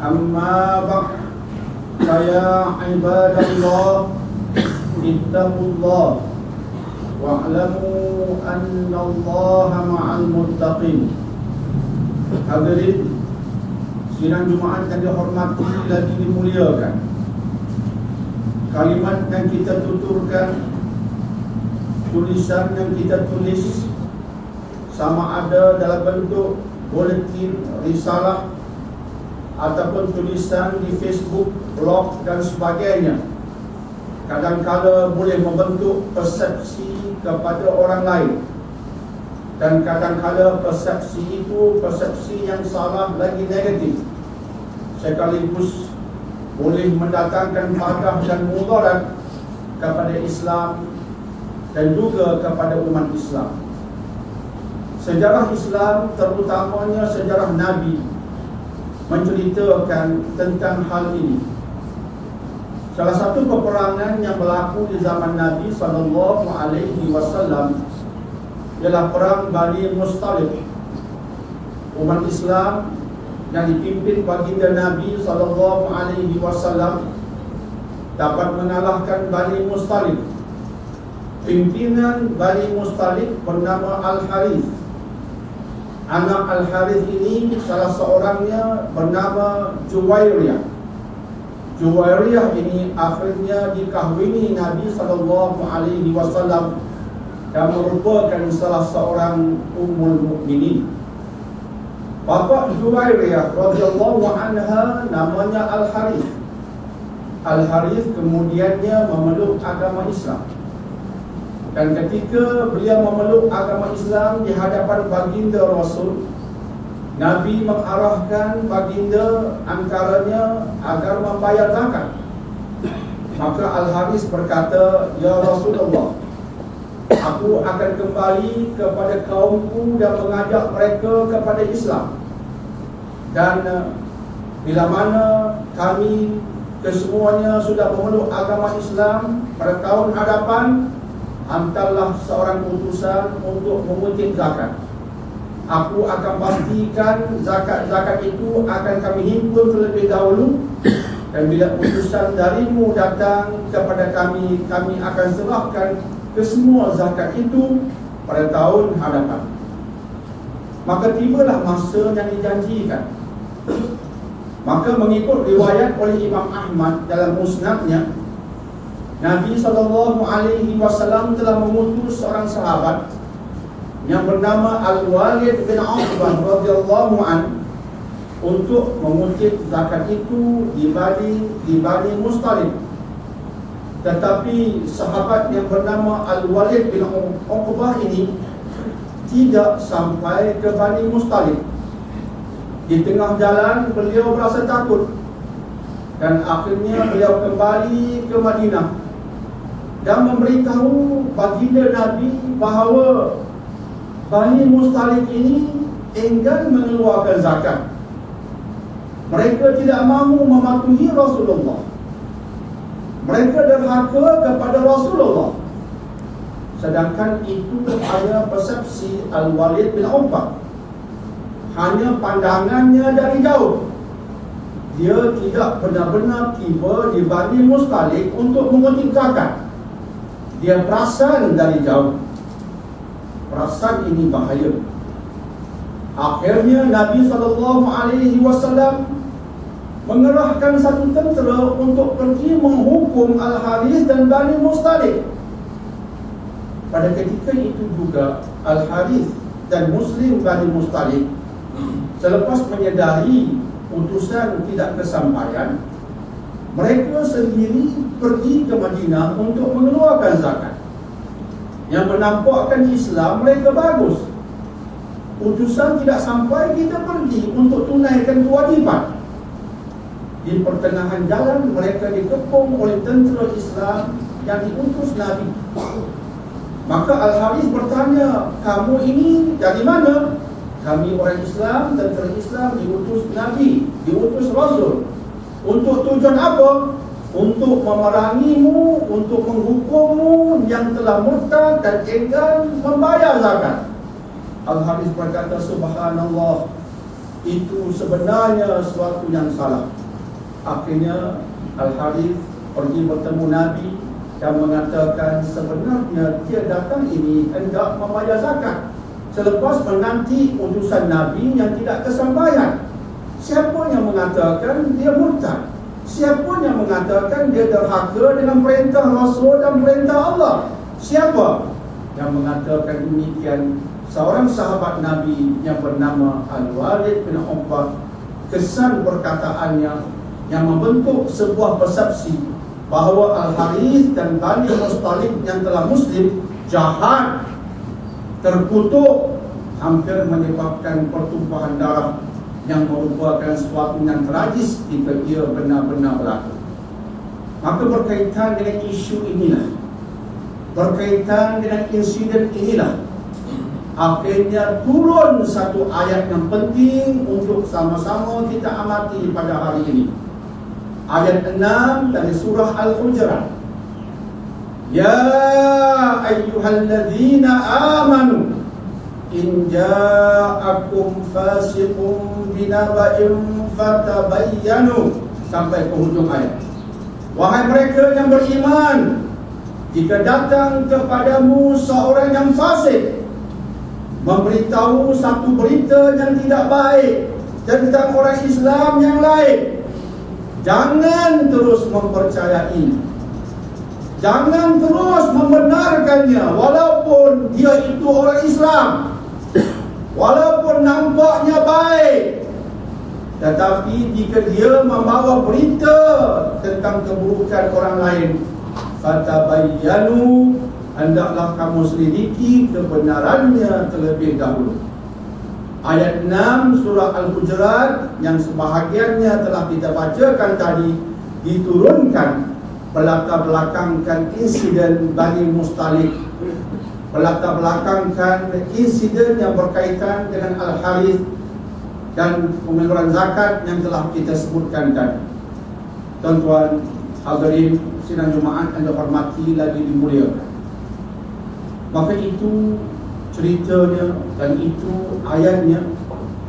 Amma ba'd, ya ibadallah, ittaqullah wa'lamu anna Allaha ma'al muttaqin. Hadirin sidang Jumaat yang dihormati lagi dimuliakan, kalimat yang kita tuturkan, tulisan yang kita tulis, sama ada dalam bentuk buletin, risalah ataupun tulisan di Facebook, blog dan sebagainya, kadang-kadang boleh membentuk persepsi kepada orang lain, dan kadang-kadang persepsi itu persepsi yang salah lagi negatif, sekaligus boleh mendatangkan faedah dan mudarat kepada Islam dan juga kepada umat Islam. Sejarah Islam, terutamanya sejarah Nabi, menceritakan tentang hal ini. Salah satu peperangan yang berlaku di zaman Nabi SAW ialah perang Bani Mustalik. Umat Islam yang dipimpin baginda Nabi SAW dapat mengalahkan Bani Mustalik. Pimpinan Bani Mustalik bernama Al-Harith. Anak Al-Harith ini salah seorangnya bernama Juwairiyah. Juwairiyah ini akhirnya dikahwini Nabi SAW dan merupakan salah seorang ummul mukminin. Bapa Juwairiyah radhiyallahu anha namanya Al-Harith. Al-Harith kemudiannya memeluk agama Islam. Dan ketika beliau memeluk agama Islam di hadapan baginda Rasul, Nabi mengarahkan baginda antaranya agar membayar zakat. Maka Al-Harith berkata, "Ya Rasulullah, aku akan kembali kepada kaumku dan mengajak mereka kepada Islam. Dan bila mana kami kesemuanya sudah memeluk agama Islam pada tahun hadapan, hantarlah seorang utusan untuk mengutip zakat. Aku akan pastikan zakat-zakat itu akan kami himpun terlebih dahulu, dan bila utusan darimu datang kepada kami, kami akan serahkan kesemua zakat itu pada tahun hadapan." Maka tibalah masa yang dijanjikan. Maka mengikut riwayat oleh Imam Ahmad dalam musnadnya, Nabi SAW telah mengutus seorang sahabat yang bernama Al-Walid bin Uqbah radhiyallahu an untuk mengutip zakat itu di Bani Mustalik. Tetapi sahabat yang bernama Al-Walid bin Uqbah ini tidak sampai ke Bani Mustalik. Di tengah jalan beliau berasa takut, dan akhirnya beliau kembali ke Madinah dan memberitahu baginda Nabi bahawa Bani Mustalik ini enggan mengeluarkan zakat. Mereka tidak mahu mematuhi Rasulullah. Mereka derhaka kepada Rasulullah. Sedangkan itu hanya persepsi Al-Walid bin Uqbah, hanya pandangannya dari jauh. Dia tidak benar-benar tiba di Bani Mustalik untuk mengutip zakat. Dia perasan dari jauh. Perasan ini bahaya. Akhirnya Nabi SAW mengerahkan satu tentera untuk pergi menghukum Al-Harith dan Bani Mustalik. Pada ketika itu juga Al-Harith dan Muslim Bani Mustalik, selepas menyedari utusan tidak kesampaian, mereka sendiri pergi ke Madinah untuk mengeluarkan zakat. Yang menampakkan Islam mereka bagus. Utusan tidak sampai, kita pergi untuk tunaikan kewajipan. Di pertengahan jalan mereka dikepung oleh tentera Islam yang diutus Nabi. Maka Al-Harith bertanya, "Kamu ini dari mana?" "Kami orang Islam, tentera Islam diutus Nabi, diutus Rasul. Untuk tujuan apa? Untuk memerangimu, untuk menghukummu yang telah murtad dan enggan membayar zakat." Al-Harith berkata, "Subhanallah, itu sebenarnya sesuatu yang salah. Akhirnya Al-Harith pergi bertemu Nabi dan mengatakan sebenarnya dia datang ini hendak membayar zakat selepas menanti utusan Nabi yang tidak kesampaian. Siapa yang mengatakan dia murtad? Siapa yang mengatakan dia derhaka dengan perintah Rasul dan perintah Allah? Siapa yang mengatakan demikian? Seorang sahabat Nabi yang bernama Al-Walid bin Uqbah. Kesan perkataannya yang membentuk sebuah persepsi bahawa Al-Harith dan Bani Mustalik yang telah Muslim jahat, terkutuk, hampir menyebabkan pertumpahan darah yang merupakan sesuatu yang tragis jika ia benar-benar berlaku. Maka berkaitan dengan isu inilah, berkaitan dengan insiden inilah, akhirnya turun satu ayat yang penting untuk sama-sama kita amati pada hari ini. Ayat 6 dari surah Al-Hujurat. Ya ayyuhalladzina amanu in ja'akum fasiqun binaba'in fatabayyanu, sampai ke hujung ayat. Wahai mereka yang beriman, jika datang kepadamu seorang yang fasik memberitahu satu berita yang tidak baik tentang orang Islam yang lain, jangan terus mempercayai, jangan terus membenarkannya walaupun dia itu orang Islam, walaupun nampaknya baik. Tetapi jika dia membawa berita tentang keburukan orang lain, fatabayyanu, hendaklah kamu selidiki kebenarannya terlebih dahulu. Ayat 6 surah Al-Hujurat yang sebahagiannya telah kita bacakan tadi diturunkan berlatar belakangkan insiden Bani Mustalik, berlatar belakangkan insiden yang berkaitan dengan Al-Harith dan pengeluaran zakat yang telah kita sebutkan tadi. Tuan-tuan hadirin sidang Jumaat yang dihormati lagi dimuliakan, maka itu ceritanya dan itu ayatnya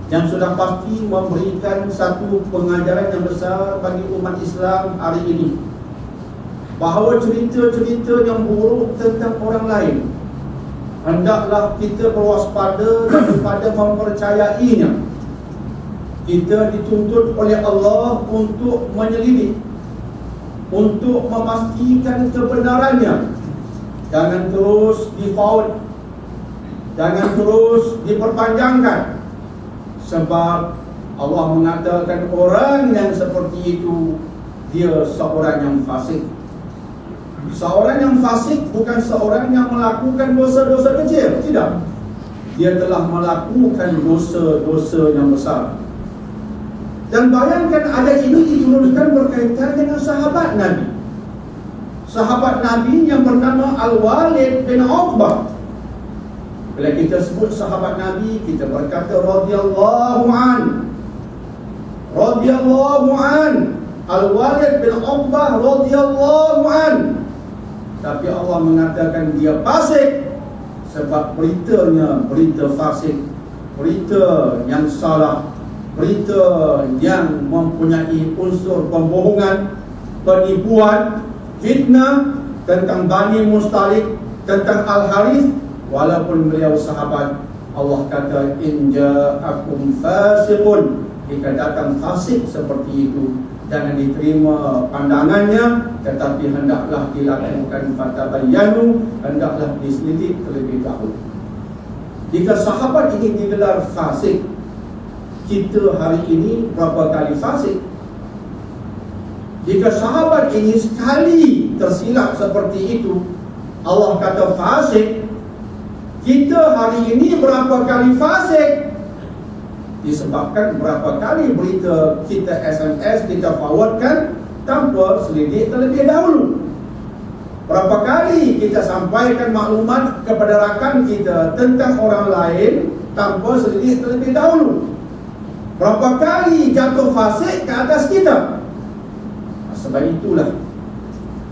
yang sudah pasti memberikan satu pengajaran yang besar bagi umat Islam hari ini, bahawa cerita-cerita yang buruk tentang orang lain hendaklah kita berwaspada daripada mempercayainya. Kita dituntut oleh Allah untuk menyelidik, untuk memastikan kebenarannya. Jangan terus difault, jangan terus diperpanjangkan. Sebab Allah mengatakan orang yang seperti itu dia seorang yang fasik. Seorang yang fasik bukan seorang yang melakukan dosa-dosa kecil, tidak. Dia telah melakukan dosa-dosa yang besar. Dan bayangkan ayat ini diturunkan berkaitan dengan sahabat Nabi. Sahabat Nabi yang bernama Al-Walid bin Uqbah. Bila kita sebut sahabat Nabi, kita berkata radhiyallahu an. Radhiyallahu an. Al-Walid bin Uqbah radhiyallahu an. Tapi Allah mengatakan dia fasik sebab beritanya berita fasik, berita yang salah, berita yang mempunyai unsur pembohongan, penipuan, fitnah tentang Bani Mustalik, tentang Al-Harith. Walaupun beliau sahabat, Allah kata in ja'akum fasiqun, jika datang fasik seperti itu jangan diterima pandangannya, tetapi hendaklah dilakukan fatabayyanu, hendaklah diselidik terlebih dahulu. Jika sahabat ini digelar fasik, kita hari ini berapa kali fasik? Jika sahabat ini sekali tersilap seperti itu, Allah kata fasik, kita hari ini berapa kali fasik? Disebabkan berapa kali berita kita SMS, kita forwardkan tanpa selidik terlebih dahulu. Berapa kali kita sampaikan maklumat kepada rakan kita tentang orang lain tanpa selidik terlebih dahulu. Berapa kali jatuh fasik ke atas kita. Sebab itulah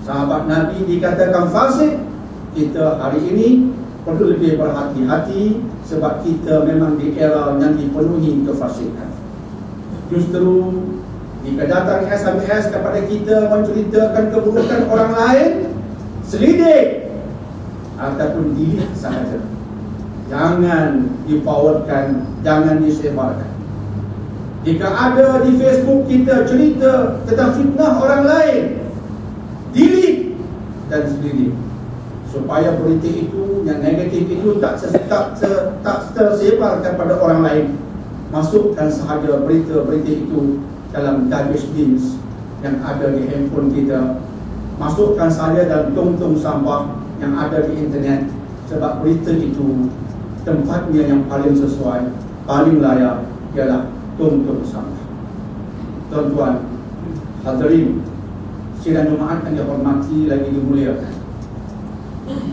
sahabat Nabi dikatakan fasik. Kita hari ini perlu lebih berhati-hati, sebab kita memang di era yang dipenuhi kefasikan. Justru jika datang SMS kepada kita menceritakan keburukan orang lain, selidik ataupun delete sahaja. Jangan di-forwardkan, jangan disebarkan. Jika ada di Facebook kita cerita tentang fitnah orang lain, delete dan selidik, supaya berita itu yang negatif itu tak tersebar kepada orang lain. Masukkan sahaja berita-berita itu dalam garbage bins yang ada di handphone kita. Masukkan sahaja dalam tong-tong sampah yang ada di internet, sebab berita itu tempatnya yang paling sesuai, paling layak ialah tong-tong sampah. Tuan-tuan hadirin sidang Jumaat yang dihormati lagi dimuliakan,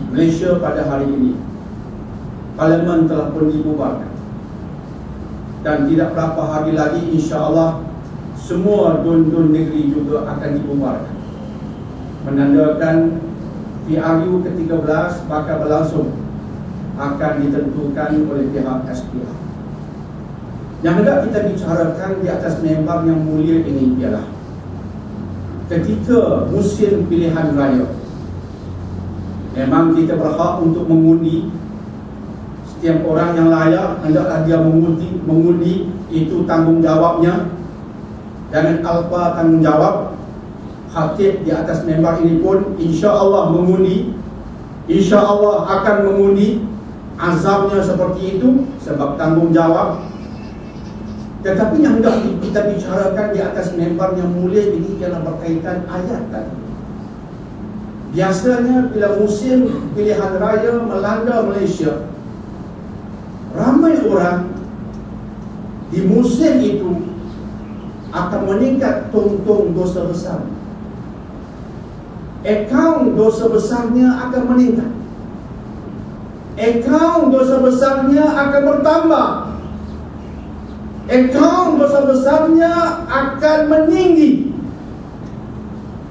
Malaysia pada hari ini Parlimen telah pun dibubarkan, dan tidak berapa hari lagi insya-Allah semua dun-dun negeri juga akan dibubarkan, menandakan PRU ke-13 bakal berlangsung akan ditentukan oleh pihak SPR. Yang hendak kita bicarakan di atas member yang mulia ini ialah ketika musim pilihan raya, memang kita berhak untuk mengundi. Setiap orang yang layak hendaklah dia mengundi, itu tanggungjawabnya. Jangan alpa tanggungjawab. Khatib di atas member ini pun insya-Allah mengundi, insya-Allah akan mengundi. Azamnya seperti itu sebab tanggungjawab. Tetapi yang hendak kita bicarakan di atas member yang mulia ini ialah berkaitan ayat tadi. Biasanya bila musim pilihan raya melanda Malaysia, ramai orang di musim itu akan meningkat tong-tong dosa besar. Akaun dosa besarnya akan meningkat. Akaun dosa besarnya akan bertambah. Akaun dosa besarnya akan meninggi.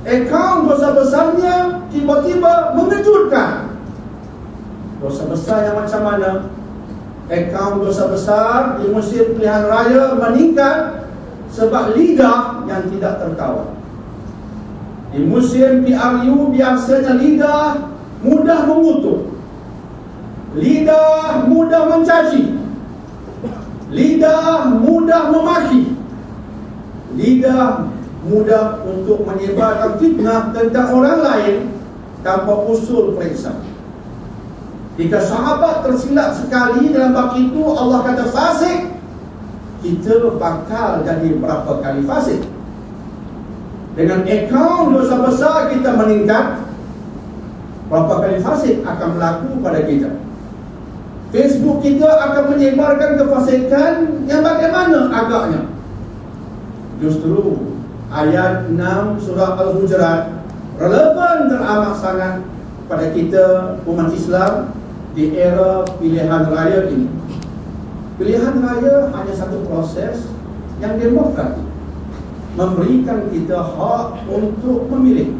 Akaun dosa besarnya tiba-tiba mengejutkan. Dosa besar yang macam mana? Akaun dosa besar di musim pilihan raya meningkat sebab lidah yang tidak terkawal. Di musim PRU biasanya lidah mudah mengutuk, lidah mudah mencaci, lidah mudah memaki, lidah mudah untuk menyebarkan fitnah tentang orang lain tanpa usul periksa. Jika sahabat tersilap sekali dalam bab itu, Allah kata fasik, kita bakal jadi berapa kali fasik. Dengan akaun dosa besar kita meningkat, berapa kali fasik akan berlaku pada kita. Facebook kita akan menyebarkan kefasikan yang bagaimana agaknya. Justru ayat 6 surah Al-Hujurat relevan teramat sangat pada kita umat Islam di era pilihan raya ini. Pilihan raya hanya satu proses yang demokratik, memberikan kita hak untuk memilih,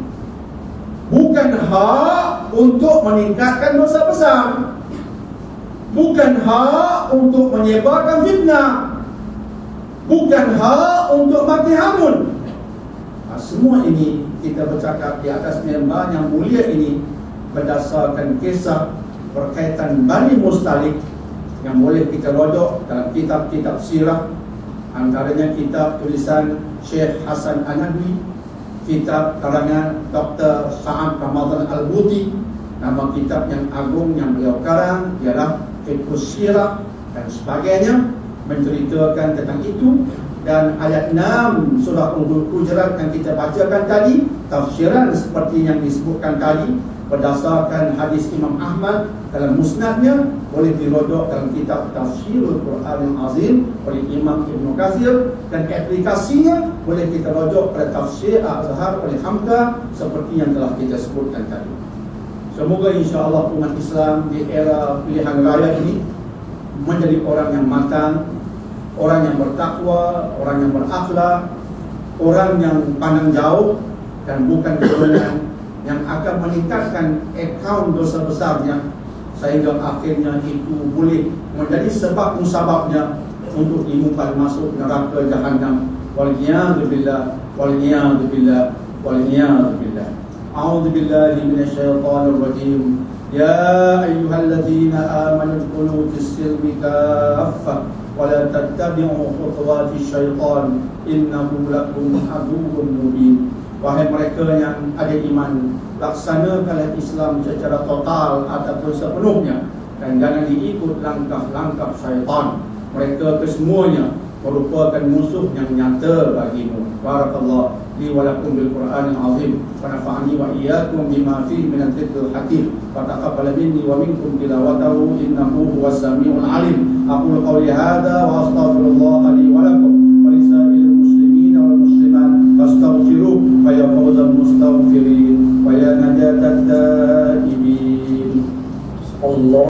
bukan hak untuk meningkatkan dosa besar, bukan hak untuk menyebarkan fitnah, bukan hak untuk mati hamun. Semua ini kita bercakap di atas member yang mulia ini berdasarkan kisah berkaitan Bani Mustalik yang boleh kita rujuk dalam kitab-kitab sirah, antaranya kitab tulisan Syekh Hasan An-Nadwi, kitab karangan Dr. Sa'ad Ramadan Al-Buti. Nama kitab yang agung yang beliau karang ialah Fiqhus Sirah dan sebagainya, menceritakan tentang itu. Dan ayat 6 surah Al-Hujurat yang kita bacakan tadi, tafsiran seperti yang disebutkan tadi berdasarkan hadis Imam Ahmad dalam musnadnya, boleh dirujuk dalam kitab Tafsirul Quran Al-Azim oleh Imam Ibn Katsir, dan aplikasinya boleh kita rujuk pada Tafsir Al-Azhar oleh Hamka seperti yang telah kita sebutkan tadi. Semoga insya-Allah umat Islam di era pilihan raya ini menjadi orang yang matang, orang yang bertakwa, orang yang berakhlak, orang yang pandang jauh, dan bukan golongan yang akan meningkatkan akaun dosa besarnya sehingga akhirnya itu boleh menjadi sebab musababnya untuk dimukal masuk neraka Jahannam Wal'iyadu billah, wal'iyadu billah, wal'iyadu billah. A'udzu billahi minasyaitonir rajim. Ya ayyuhalladzina amanu udkhulu fis-silmi kaffah wa la tattabi'u khutuwatis syaitan innahu lakum aduwwun mubin. Wahai mereka yang ada iman, laksanakanlah Islam secara total ataupun sepenuhnya, dan jangan diikut langkah-langkah syaitan. Mereka kesemuanya merupakan musuh yang nyata bagimu. Barakallah li wa lakum bil Qur'anil azim wa nafa'ani wa iyyakum bima fihi min al-dhikril hakim wa taqabbal minni wa minkum tilawatahu innahu huwas samiul alim. Aqulu qawli hadza wa astaghfirullah li wa lakum wa lisa'il muslimin wal muslimat fastaghfiruh fa ya fawzal mustaghfirin wa ya najatat taibin. Allah